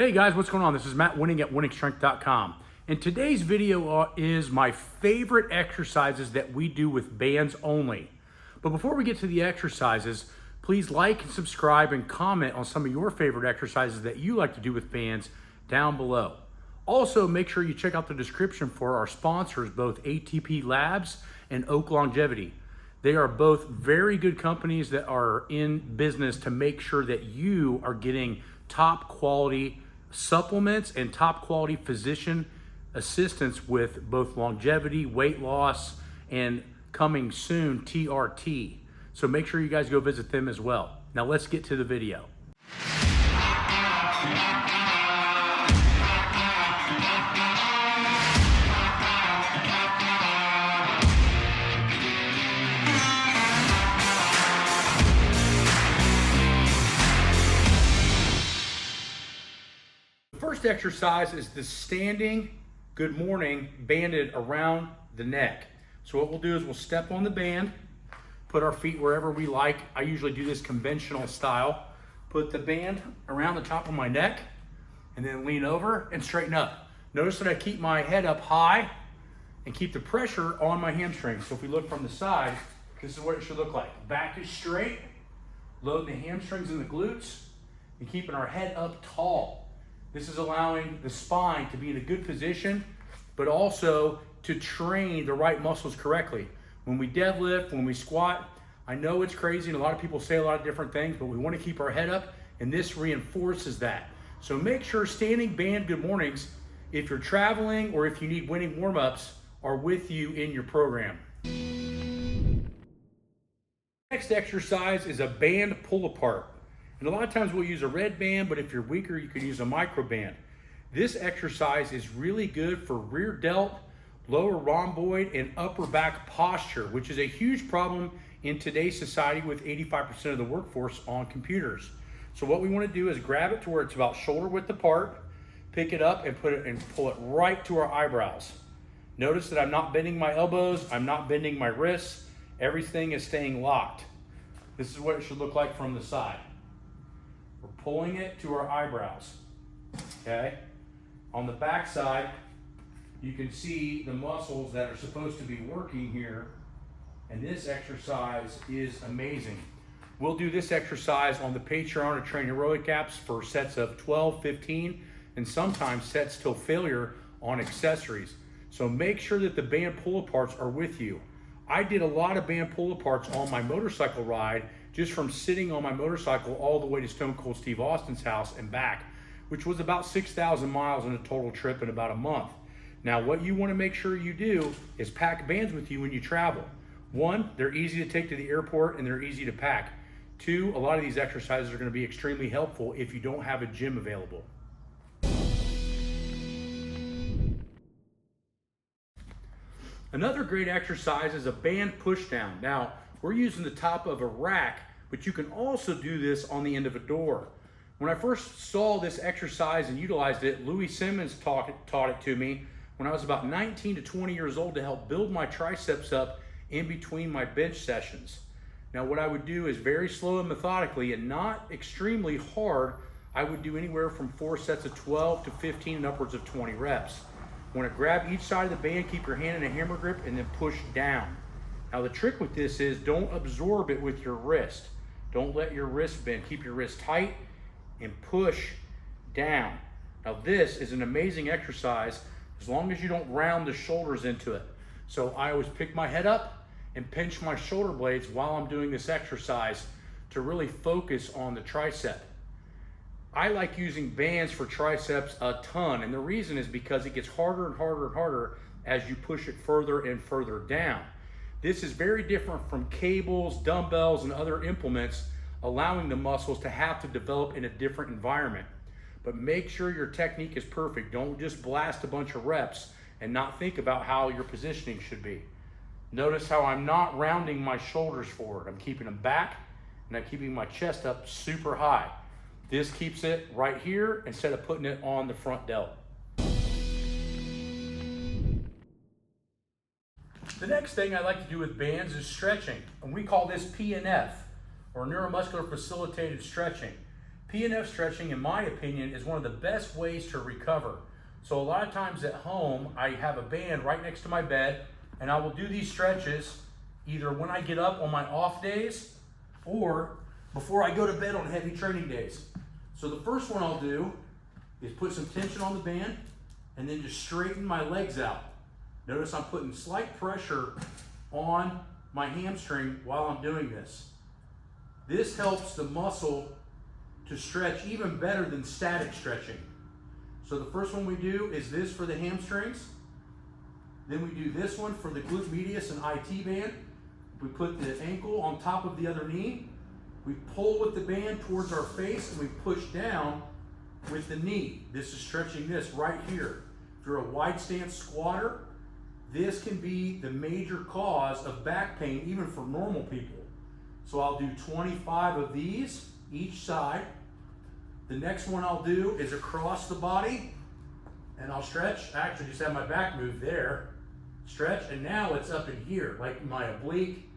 Hey guys, what's going on? This is Matt Wenning at WenningStrength.com. And today's video is my favorite exercises that we do with bands only. But before we get to the exercises, please like and subscribe and comment on some of your favorite exercises that you like to do with bands down below. Also, make sure you check out the description for our sponsors, both ATP Labs and Oak Longevity. They are both very good companies that are in business to make sure that you are getting top quality supplements and top quality physician assistance with both longevity, weight loss, and coming soon, TRT. So make sure you guys go visit them as well. Now let's get to the video. First exercise is the standing good morning banded around the neck. So what we'll do is we'll step on the band, put our feet wherever we like. I usually do this conventional style. Put the band around the top of my neck and then lean over and straighten up. Notice that I keep my head up high and keep the pressure on my hamstrings. So if we look from the side, this is what it should look like. Back is straight, load the hamstrings and the glutes, and keeping our head up tall. This is allowing the spine to be in a good position, but also to train the right muscles correctly. When we deadlift, when we squat, I know it's crazy and a lot of people say a lot of different things, but we want to keep our head up, and this reinforces that. So make sure standing band good mornings, if you're traveling or if you need winning warm-ups, are with you in your program. Next exercise is a band pull apart. And a lot of times we'll use a red band, but if you're weaker, you could use a micro band. This exercise is really good for rear delt, lower rhomboid, and upper back posture, which is a huge problem in today's society with 85% of the workforce on computers. So what we want to do is grab it to where it's about shoulder width apart, pick it up and put it and pull it right to our eyebrows. Notice that I'm not bending my elbows, I'm not bending my wrists, everything is staying locked. This is what it should look like from the side. We're pulling it to our eyebrows, okay? On the back side, you can see the muscles that are supposed to be working here, and this exercise is amazing. We'll do this exercise on the Patreon to train heroic apps for sets of 12, 15, and sometimes sets till failure on accessories. So make sure that the band pull-aparts are with you. I did a lot of band pull-aparts on my motorcycle ride just from sitting on my motorcycle all the way to Stone Cold Steve Austin's house and back, which was about 6,000 miles in a total trip in about a month. Now, what you want to make sure you do is pack bands with you when you travel. One, they're easy to take to the airport and they're easy to pack. Two, a lot of these exercises are going to be extremely helpful if you don't have a gym available. Another great exercise is a band push down. Now, we're using the top of a rack, but you can also do this on the end of a door. When I first saw this exercise and utilized it, Louis Simmons taught it to me when I was about 19 to 20 years old to help build my triceps up in between my bench sessions. Now, what I would do is very slow and methodically and not extremely hard. I would do anywhere from 4 sets of 12 to 15 and upwards of 20 reps. Want to grab each side of the band, keep your hand in a hammer grip, and then push down. Now the trick with this is don't absorb it with your wrist. Don't let your wrist bend. Keep your wrist tight and push down. Now this is an amazing exercise as long as you don't round the shoulders into it. So I always pick my head up and pinch my shoulder blades while I'm doing this exercise to really focus on the tricep. I like using bands for triceps a ton, and the reason is because it gets harder and harder and harder as you push it further and further down. This is very different from cables, dumbbells, and other implements, allowing the muscles to have to develop in a different environment. But make sure your technique is perfect. Don't just blast a bunch of reps and not think about how your positioning should be. Notice how I'm not rounding my shoulders forward. I'm keeping them back, and I'm keeping my chest up super high. This keeps it right here instead of putting it on the front delt. The next thing I like to do with bands is stretching, and we call this PNF, or neuromuscular facilitated stretching. P&F stretching, in my opinion, is one of the best ways to recover. So a lot of times at home, I have a band right next to my bed, and I will do these stretches either when I get up on my off days or before I go to bed on heavy training days. So the first one I'll do is put some tension on the band and then just straighten my legs out. Notice I'm putting slight pressure on my hamstring while I'm doing this. This helps the muscle to stretch even better than static stretching. So the first one we do is this for the hamstrings. Then we do this one for the glute medius and IT band. We put the ankle on top of the other knee. We pull with the band towards our face and we push down with the knee. This is stretching this right here. If you're a wide stance squatter, this can be the major cause of back pain even for normal people. So I'll do 25 of these each side. The next one I'll do is across the body and I'll stretch. Actually just have my back move there. Stretch, and now it's up in here, like my oblique,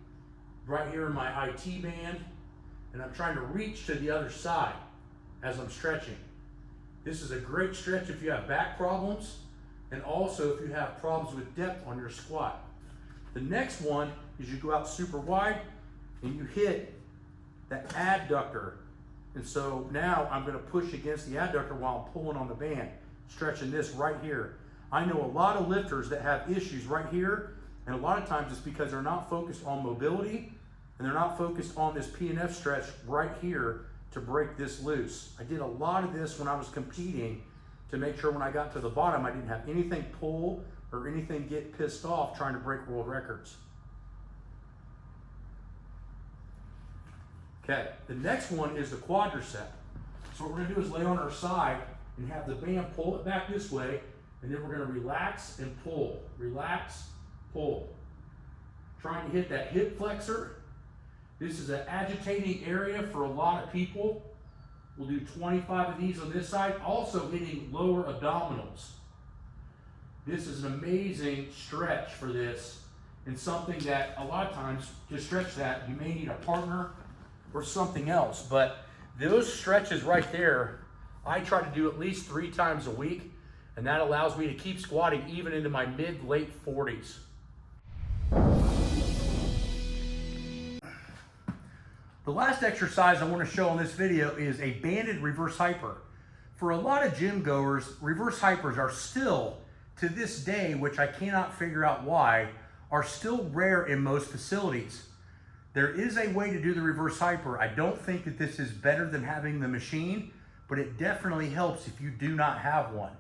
right here in my IT band, and I'm trying to reach to the other side as I'm stretching. This is a great stretch if you have back problems, and also if you have problems with depth on your squat. The next one is you go out super wide and you hit that adductor. And so now I'm gonna push against the adductor while I'm pulling on the band, stretching this right here. I know a lot of lifters that have issues right here, and a lot of times it's because they're not focused on mobility and they're not focused on this P&F stretch right here to break this loose. I did a lot of this when I was competing to make sure when I got to the bottom I didn't have anything pull or anything get pissed off trying to break world records. Okay, the next one is the quadricep. So what we're gonna do is lay on our side and have the band pull it back this way, and then we're gonna relax and pull. Relax, pull. Trying to hit that hip flexor. This is an agitating area for a lot of people. We'll do 25 of these on this side, also hitting lower abdominals. This is an amazing stretch for this, and something that a lot of times to stretch that, you may need a partner or something else, but those stretches right there, I try to do at least 3 times a week, and that allows me to keep squatting even into my mid-late 40s. The last exercise I want to show in this video is a banded reverse hyper. For a lot of gym goers, reverse hypers are still, to this day, which I cannot figure out why, are still rare in most facilities. There is a way to do the reverse hyper. I don't think that this is better than having the machine, but it definitely helps if you do not have one.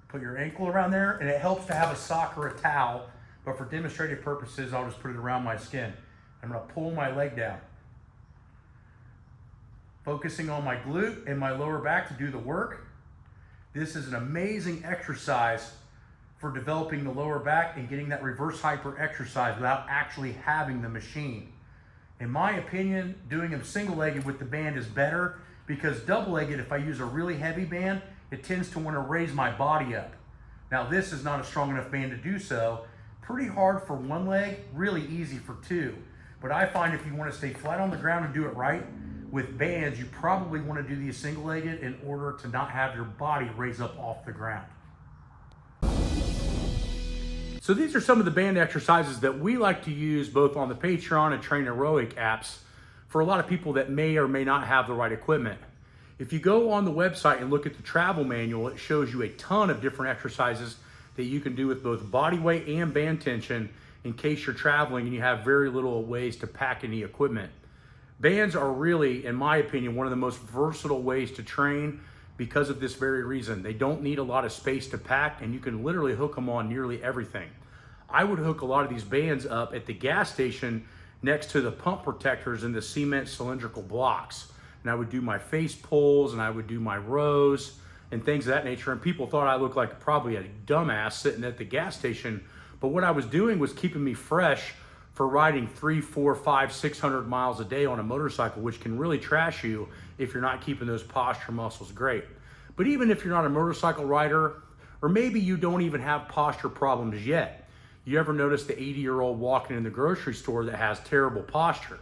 Put your ankle around there, and it helps to have a sock or a towel, but for demonstrative purposes, I'll just put it around my skin. I'm gonna pull my leg down. Focusing on my glute and my lower back to do the work. This is an amazing exercise for developing the lower back and getting that reverse hyper exercise without actually having the machine. In my opinion, doing them single-legged with the band is better, because double-legged, if I use a really heavy band, it tends to want to raise my body up. Now this is not a strong enough band to do so. Pretty hard for one leg, really easy for two. But I find if you want to stay flat on the ground and do it right, with bands, you probably want to do these single-legged in order to not have your body raise up off the ground. So these are some of the band exercises that we like to use both on the Patreon and Train Heroic apps for a lot of people that may or may not have the right equipment. If you go on the website and look at the travel manual, it shows you a ton of different exercises that you can do with both body weight and band tension in case you're traveling and you have very little ways to pack any equipment. Bands are really, in my opinion, one of the most versatile ways to train because of this very reason. They don't need a lot of space to pack, and you can literally hook them on nearly everything. I would hook a lot of these bands up at the gas station next to the pump protectors and the cement cylindrical blocks. And I would do my face pulls and I would do my rows and things of that nature. And people thought I looked like probably a dumbass sitting at the gas station. But what I was doing was keeping me fresh for riding 300, 400, 500, 600 miles a day on a motorcycle, which can really trash you if you're not keeping those posture muscles great. But even if you're not a motorcycle rider, or maybe you don't even have posture problems yet, you ever notice the 80-year-old walking in the grocery store that has terrible posture?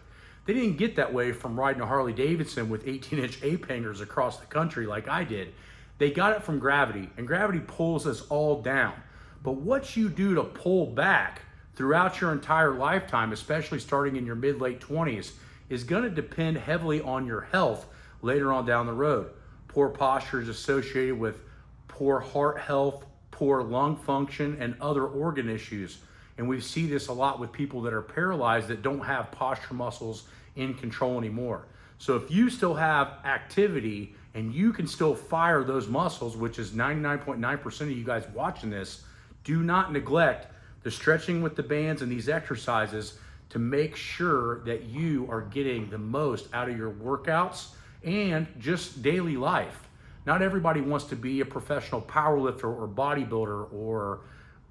They didn't get that way from riding a Harley Davidson with 18-inch ape hangers across the country like I did. They got it from gravity, and gravity pulls us all down. But what you do to pull back throughout your entire lifetime, especially starting in your mid-late 20s, is going to depend heavily on your health later on down the road. Poor posture is associated with poor heart health, poor lung function, and other organ issues. And we see this a lot with people that are paralyzed that don't have posture muscles in control anymore. So if you still have activity and you can still fire those muscles, which is 99.9% of you guys watching this, do not neglect the stretching with the bands and these exercises to make sure that you are getting the most out of your workouts and just daily life. Not everybody wants to be a professional powerlifter or bodybuilder or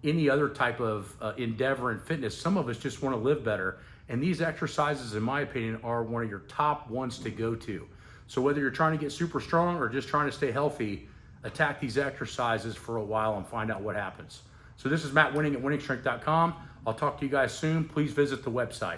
any other type of endeavor in fitness. Some of us just want to live better. And these exercises, in my opinion, are one of your top ones to go to. So whether you're trying to get super strong or just trying to stay healthy, attack these exercises for a while and find out what happens. So this is Matt Wenning at wenningstrength.com. I'll talk to you guys soon. Please visit the website.